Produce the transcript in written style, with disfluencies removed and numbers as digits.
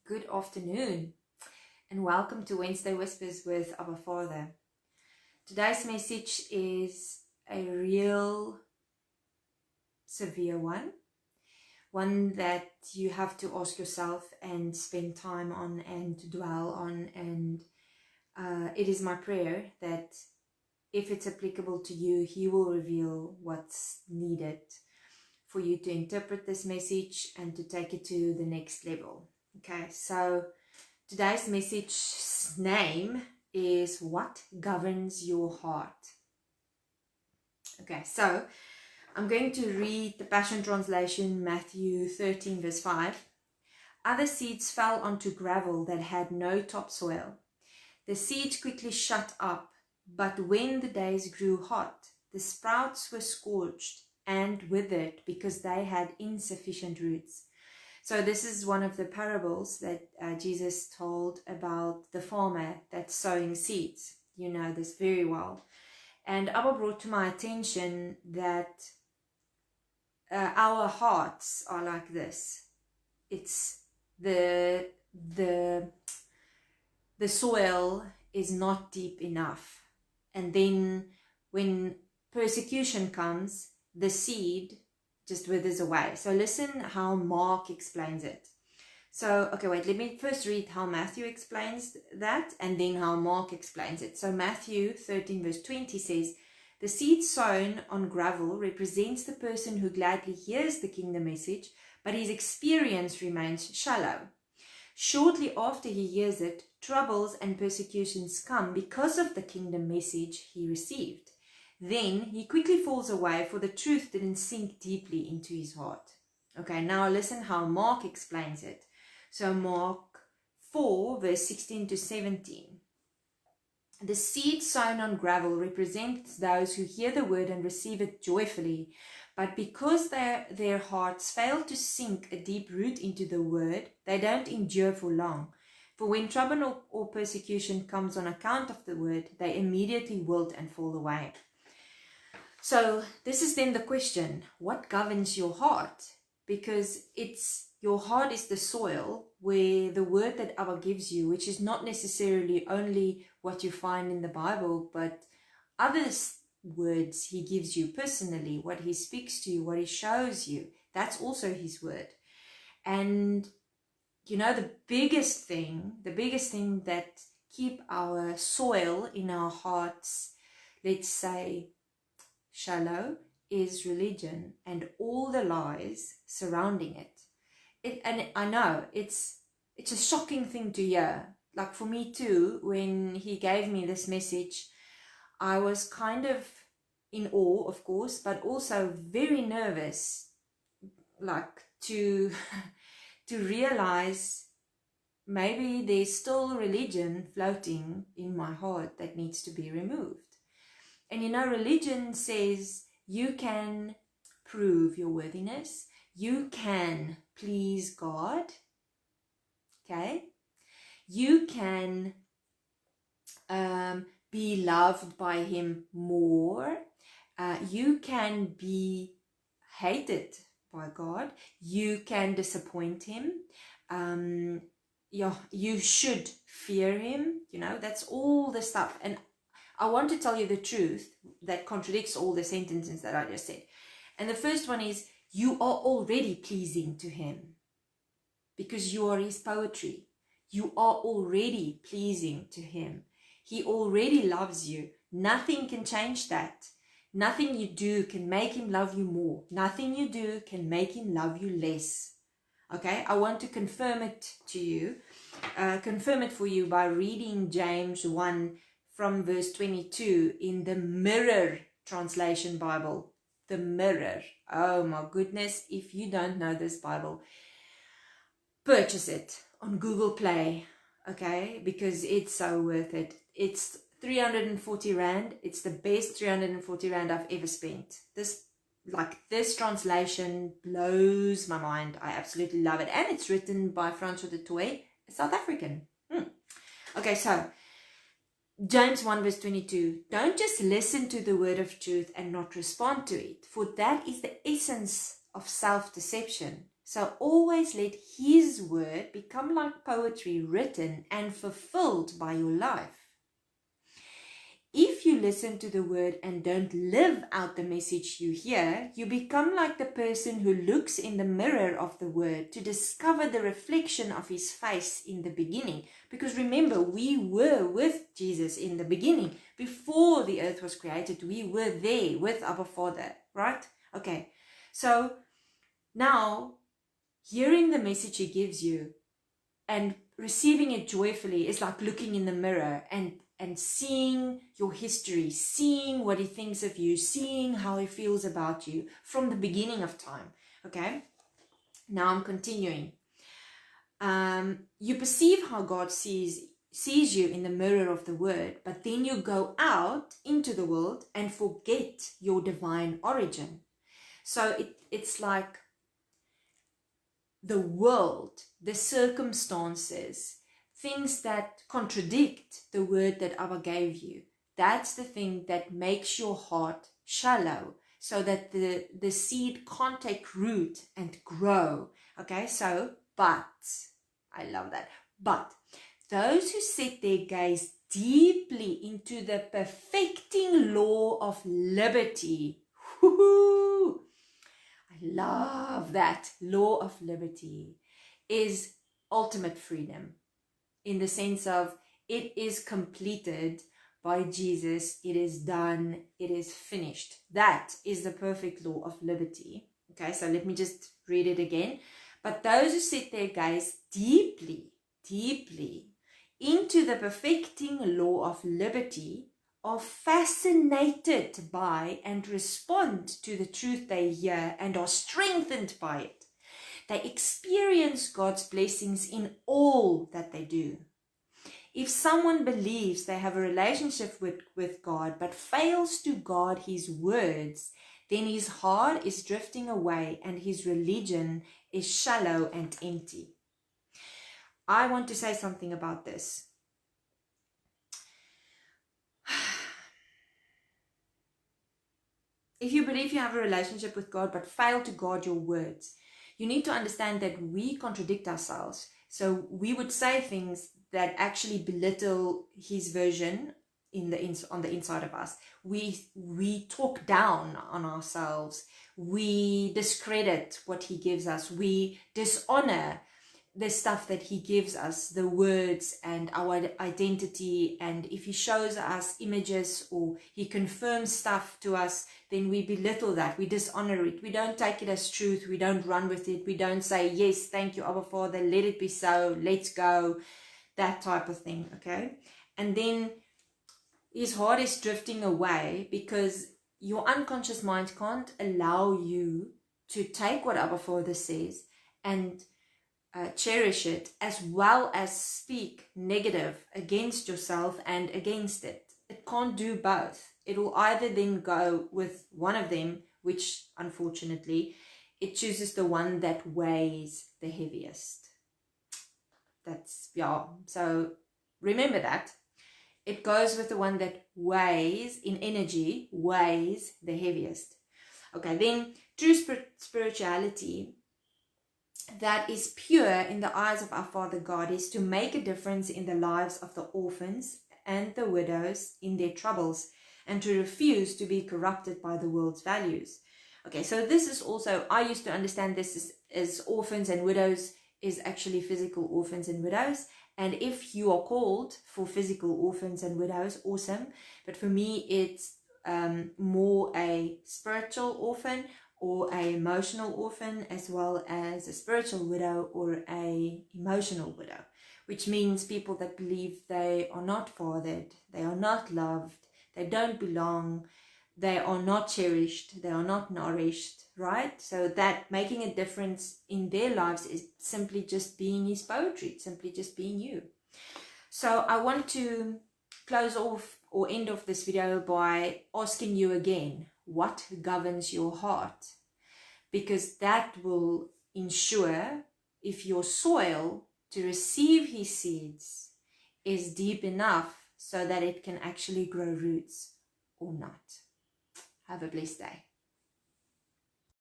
Good afternoon, and welcome to Wednesday Whispers with Our Father. Today's message is a real severe one that you have to ask yourself and spend time on and dwell on. And it is my prayer that if it's applicable to you, He will reveal what's needed for you to interpret this message and to take it to the next level. Okay, so today's message's name is What Governs Your Heart? Okay, so I'm going to read the Passion Translation, Matthew 13 verse 5. Other seeds fell onto gravel that had no topsoil. The seeds quickly shut up, but when the days grew hot, the sprouts were scorched and withered because they had insufficient roots. So this is one of the parables that Jesus told about the farmer that's sowing seeds. You know this very well. And Abba brought to my attention that our hearts are like this. It's the soil is not deep enough. And then when persecution comes, the seed just withers away. So listen how Mark explains it. So, okay, wait, let me first read how Matthew explains that and then how Mark explains it. So Matthew 13 verse 20 says, the seed sown on gravel represents the person who gladly hears the kingdom message, but his experience remains shallow. Shortly after he hears it, troubles and persecutions come because of the kingdom message he received. Then he quickly falls away, for the truth didn't sink deeply into his heart. Okay, now listen how Mark explains it. So Mark 4 verse 16 to 17. The seed sown on gravel represents those who hear the word and receive it joyfully, but because their hearts fail to sink a deep root into the word, they don't endure for long. For when trouble or persecution comes on account of the word, they immediately wilt and fall away. So this is then the question, what governs your heart? Because your heart is the soil where the word that Abba gives you, which is not necessarily only what you find in the Bible, but other words he gives you personally, what he speaks to you, what he shows you, that's also his word. And you know, the biggest thing that keep our soil in our hearts, let's say, shallow, is religion and all the lies surrounding it. And I know it's a shocking thing to hear. Like for me too, when he gave me this message, I was kind of in awe, of course, but also very nervous, like to realize maybe there's still religion floating in my heart that needs to be removed. And you know, religion says you can prove your worthiness. You can please God. Okay? You can be loved by Him more. You can be hated by God. You can disappoint Him. You should fear Him. You know, that's all the stuff. And I want to tell you the truth that contradicts all the sentences that I just said. And the first one is, you are already pleasing to Him because you are His poetry. You are already pleasing to Him. He already loves you. Nothing can change that. Nothing you do can make Him love you more. Nothing you do can make Him love you less. Okay, I want to confirm it to you, confirm it for you by reading James 1 from verse 22 in the Mirror Translation Bible. The Mirror. Oh my goodness, if you don't know this Bible, purchase it on Google Play, okay? Because it's so worth it. It's 340 Rand. It's the best 340 Rand I've ever spent. This translation blows my mind. I absolutely love it. And it's written by Francois de Toy, a South African. Okay, so James 1 verse 22, don't just listen to the word of truth and not respond to it, for that is the essence of self-deception. So always let his word become like poetry written and fulfilled by your life. If you listen to the word and don't live out the message you hear, you become like the person who looks in the mirror of the word to discover the reflection of his face in the beginning. Because remember, we were with Jesus in the beginning. Before the earth was created, we were there with our Father, right? Okay, so now hearing the message he gives you and receiving it joyfully is like looking in the mirror and seeing your history, seeing what he thinks of you, seeing how he feels about you from the beginning of time. Okay, now I'm continuing. You perceive how God sees you in the mirror of the word, but then you go out into the world and forget your divine origin. So it's like the world, the circumstances, things that contradict the word that Abba gave you. That's the thing that makes your heart shallow, so that the seed can't take root and grow. Okay, so, but, I love that. But those who set their gaze deeply into the perfecting law of liberty, whoo-hoo, I love that. Law of liberty is ultimate freedom, in the sense of it is completed by Jesus. It is done. It is finished. That is the perfect law of liberty. Okay, so let me just read it again. But those who set their gaze deeply, deeply into the perfecting law of liberty are fascinated by and respond to the truth they hear and are strengthened by it. They experience God's blessings in all that they do. If someone believes they have a relationship with God but fails to guard his words, then his heart is drifting away and his religion is shallow and empty. I want to say something about this. If you believe you have a relationship with God but fail to guard your words, you need to understand that we contradict ourselves. So we would say things that actually belittle his version on the inside of us. We talk down on ourselves. We discredit what he gives us. We dishonor the stuff that he gives us, the words and our identity. And if he shows us images or he confirms stuff to us, then we belittle that, we dishonor it, we don't take it as truth, we don't run with it, we don't say, yes, thank you, Abba Father, let it be so, let's go, that type of thing. Okay, and then his heart is drifting away because your unconscious mind can't allow you to take what Abba Father says and cherish it, as well as speak negative against yourself and against it. It can't do both. It will either then go with one of them, which unfortunately it chooses the one that weighs the heaviest. That's, yeah, so remember that. It goes with the one that weighs in energy, weighs the heaviest. Okay, then true spirituality that is pure in the eyes of our Father God is to make a difference in the lives of the orphans and the widows in their troubles, and to refuse to be corrupted by the world's values. Okay, so this is also, I used to understand this as orphans and widows is actually physical orphans and widows. And if you are called for physical orphans and widows, awesome. But for me, it's more a spiritual orphan or a emotional orphan, as well as a spiritual widow or a emotional widow, which means people that believe they are not fathered, they are not loved, they don't belong, they are not cherished, they are not nourished, right? So that making a difference in their lives is simply just being his poetry, simply just being you. So I want to close off or end off this video by asking you again, what governs your heart? Because that will ensure if your soil to receive his seeds is deep enough so that it can actually grow roots or not. Have a blessed day.